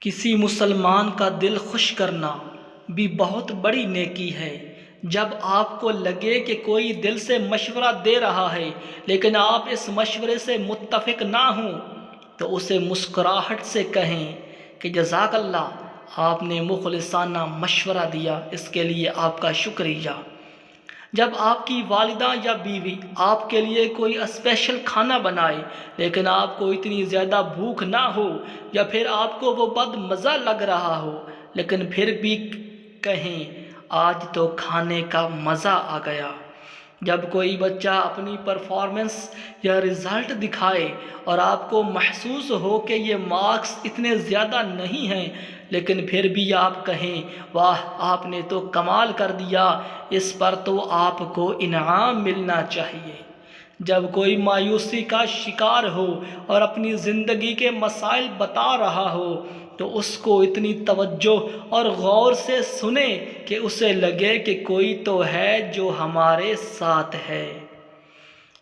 کسی مسلمان کا دل خوش کرنا بھی بہت بڑی نیکی ہے۔ جب آپ کو لگے کہ کوئی دل سے مشورہ دے رہا ہے لیکن آپ اس مشورے سے متفق نہ ہوں تو اسے مسکراہٹ سے کہیں کہ جزاک اللہ، آپ نے مخلصانہ مشورہ دیا، اس کے لیے آپ کا شکریہ۔ جب آپ کی والدہ یا بیوی آپ کے لیے کوئی اسپیشل کھانا بنائے لیکن آپ کو اتنی زیادہ بھوک نہ ہو، یا پھر آپ کو وہ بد مزہ لگ رہا ہو لیکن پھر بھی کہیں آج تو کھانے کا مزہ آ گیا۔ جب کوئی بچہ اپنی پرفارمنس یا رزلٹ دکھائے اور آپ کو محسوس ہو کہ یہ مارکس اتنے زیادہ نہیں ہیں لیکن پھر بھی آپ کہیں واہ، آپ نے تو کمال کر دیا، اس پر تو آپ کو انعام ملنا چاہیے۔ جب کوئی مایوسی کا شکار ہو اور اپنی زندگی کے مسائل بتا رہا ہو تو اس کو اتنی توجہ اور غور سے سنیں کہ اسے لگے کہ کوئی تو ہے جو ہمارے ساتھ ہے۔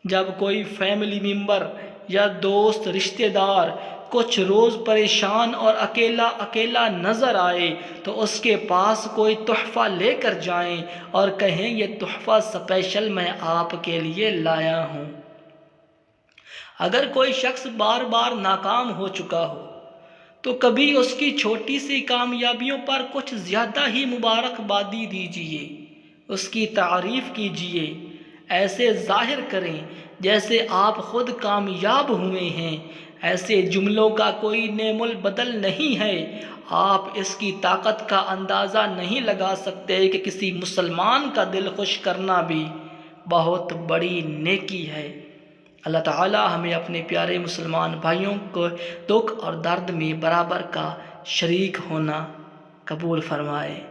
جب کوئی فیملی ممبر یا دوست رشتہ دار کچھ روز پریشان اور اکیلا اکیلا نظر آئے تو اس کے پاس کوئی تحفہ لے کر جائیں اور کہیں یہ تحفہ اسپیشل میں آپ کے لیے لایا ہوں۔ اگر کوئی شخص بار بار ناکام ہو چکا ہو تو کبھی اس کی چھوٹی سی کامیابیوں پر کچھ زیادہ ہی مبارکبادی دیجیے، اس کی تعریف کیجیے، ایسے ظاہر کریں جیسے آپ خود کامیاب ہوئے ہیں۔ ایسے جملوں کا کوئی نعم البدل نہیں ہے۔ آپ اس کی طاقت کا اندازہ نہیں لگا سکتے کہ کسی مسلمان کا دل خوش کرنا بھی بہت بڑی نیکی ہے۔ اللہ تعالی ہمیں اپنے پیارے مسلمان بھائیوں کو دکھ اور درد میں برابر کا شریک ہونا قبول فرمائے۔